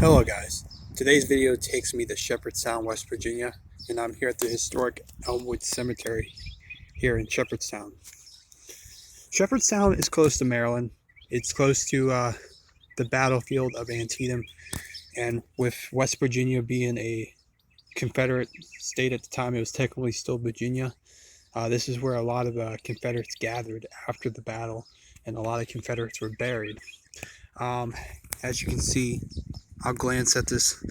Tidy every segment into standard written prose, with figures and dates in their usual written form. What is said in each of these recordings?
Hello guys, today's video takes me to Shepherdstown, West Virginia, and I'm here at the historic Elmwood Cemetery here in Shepherdstown. Shepherdstown is close to Maryland. It's close to the battlefield of Antietam, and with West Virginia being a Confederate state at the time, it was technically still Virginia. This is where a lot of Confederates gathered after the battle, and a lot of Confederates were buried. As you can see, I'll glance at this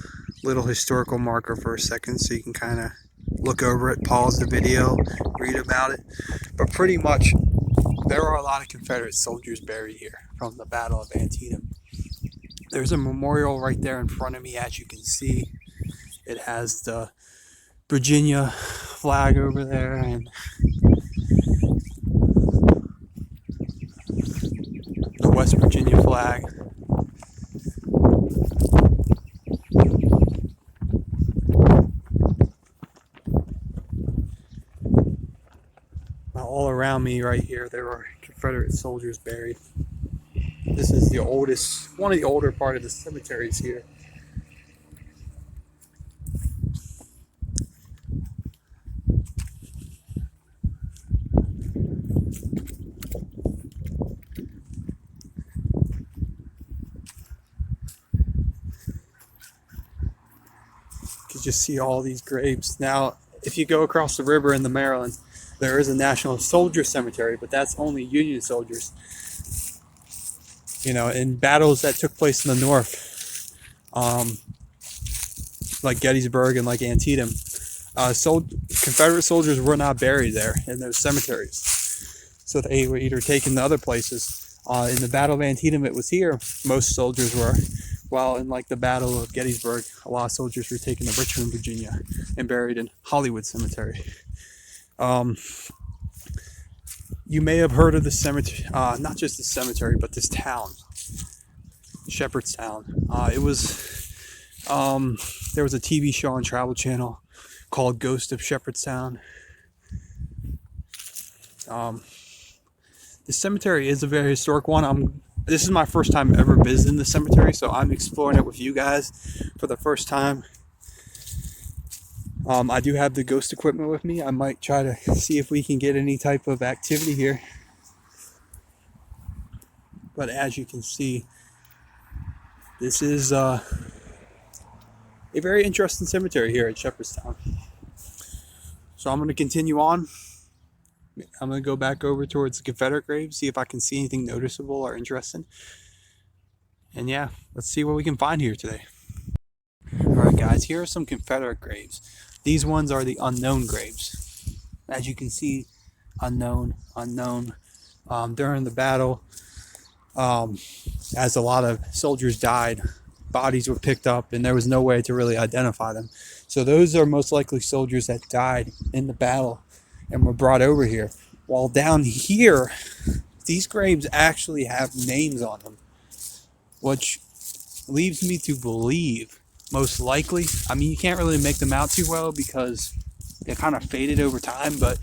little historical marker for a second so you can kind of look over it, pause the video, read about it. But pretty much, there are a lot of Confederate soldiers buried here from the Battle of Antietam. There's a memorial right there in front of me, as you can see. It has the Virginia flag over there and the West Virginia flag. All around me right here, there are Confederate soldiers buried. This is the oldest, one of the older part of the cemeteries here. You can just see all these graves. Now, if you go across the river into Maryland, there is a National Soldier Cemetery, but that's only Union soldiers. You know, in battles that took place in the North, like Gettysburg and like Antietam, Confederate soldiers were not buried there in those cemeteries. So they were either taken to other places. In the Battle of Antietam, it was here most soldiers were, while in like the Battle of Gettysburg, a lot of soldiers were taken to Richmond, Virginia, and buried in Hollywood Cemetery. You may have heard of the cemetery, not just the cemetery, but this town, Shepherdstown. There was a TV show on Travel Channel called Ghost of Shepherdstown. The cemetery is a very historic one. This is my first time ever visiting the cemetery, so I'm exploring it with you guys for the first time. I do have the ghost equipment with me. I might try to see if we can get any type of activity here. But as you can see, this is a very interesting cemetery here at Shepherdstown. So I'm going to continue on. I'm going to go back over towards the Confederate graves, see if I can see anything noticeable or interesting. And yeah, let's see what we can find here today. Alright guys, here are some Confederate graves. These ones are the unknown graves. As you can see, unknown. During the battle, as a lot of soldiers died, bodies were picked up and there was no way to really identify them. So those are most likely soldiers that died in the battle and were brought over here. While down here, these graves actually have names on them, which leaves me to believe, most likely, I mean, you can't really make them out too well because they kind of faded over time, but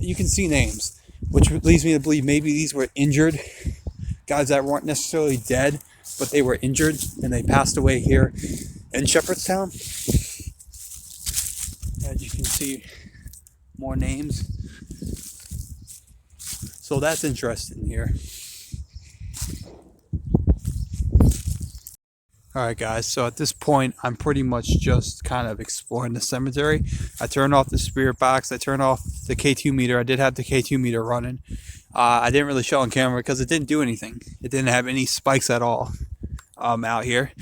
you can see names, which leads me to believe maybe these were injured guys that weren't necessarily dead, but they were injured and they passed away here in Shepherdstown. As you can see, more names. So that's interesting here. Alright guys, so at this point, I'm pretty much just kind of exploring the cemetery. I turned off the spirit box, I turned off the K2 meter. I did have the K2 meter running. I didn't really show on camera because it didn't do anything. It didn't have any spikes at all out here.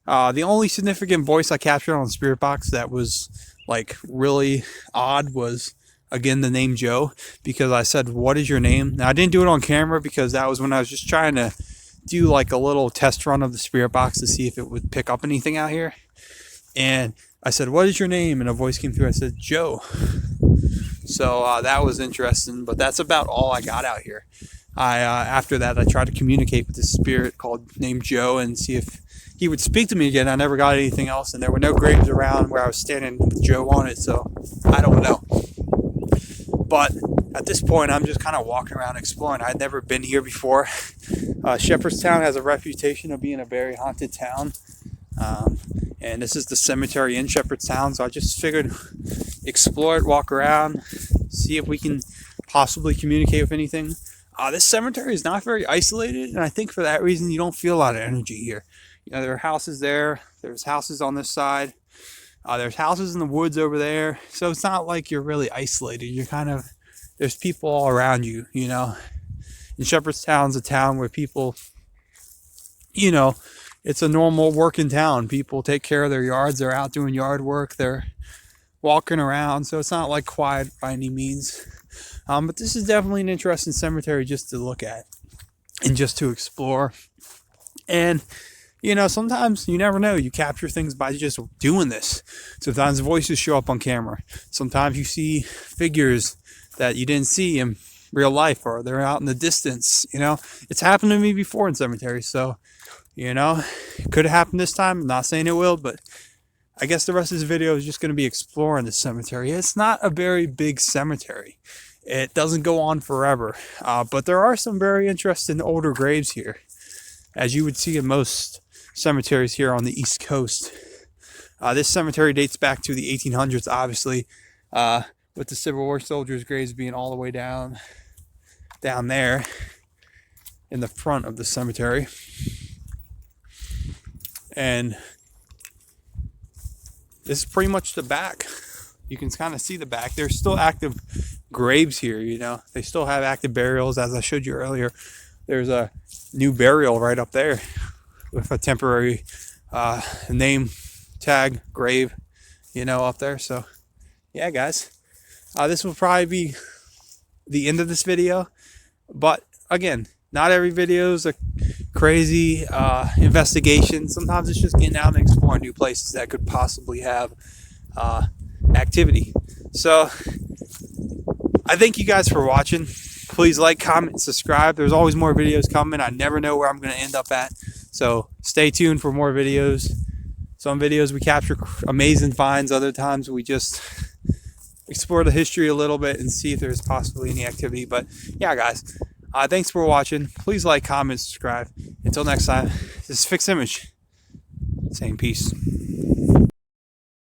The only significant voice I captured on the spirit box that was like really odd was, again, the name Joe, because I said, "What is your name?" Now I didn't do it on camera because that was when I was just trying to do like a little test run of the spirit box to see if it would pick up anything out here. And I said, "What is your name?" And a voice came through. I said, "Joe." So that was interesting, but that's about all I got out here. After that, I tried to communicate with this spirit named Joe and see if he would speak to me again. I never got anything else, and there were no graves around where I was standing with Joe on it, so I don't know. But at this point, I'm just kind of walking around exploring. I'd never been here before. Shepherdstown has a reputation of being a very haunted town. And this is the cemetery in Shepherdstown, so I just figured explore it, walk around, see if we can possibly communicate with anything. This cemetery is not very isolated, and I think for that reason you don't feel a lot of energy here. You know, there are houses there, there's houses on this side, there's houses in the woods over there, so it's not like you're really isolated. You're kind of, there's people all around you, you know. And Shepherdstown's a town where people, you know, it's a normal working town. People take care of their yards, they're out doing yard work, they're walking around, so it's not like quiet by any means. But this is definitely an interesting cemetery just to look at and just to explore. And, you know, sometimes you never know. You capture things by just doing this. Sometimes voices show up on camera. Sometimes you see figures that you didn't see in real life, or they're out in the distance. You know, it's happened to me before in cemeteries. So, you know, it could have happened this time. I'm not saying it will, but I guess the rest of this video is just going to be exploring the cemetery. It's not a very big cemetery. It doesn't go on forever, but there are some very interesting older graves here, as you would see in most cemeteries here on the East Coast. This cemetery dates back to the 1800s, obviously, with the Civil War soldiers' graves being all the way down there in the front of the cemetery. And this is pretty much the back. You can kind of see the back. There's still active graves here, you know. They still have active burials, as I showed you earlier. There's a new burial right up there with a temporary name tag grave, you know, up there. So, yeah, guys. This will probably be the end of this video. But, again, not every video is a crazy investigation. Sometimes it's just getting out and exploring new places that could possibly have activity. So I thank you guys for watching. Please like, comment, subscribe. There's always more videos coming. I never know where I'm going to end up at, so stay tuned for more videos. Some videos we capture amazing finds, other times we just explore the history a little bit and see if there's possibly any activity. But yeah, guys, thanks for watching. Please like, comment, subscribe. Until next time, this is Fixed Image saying peace.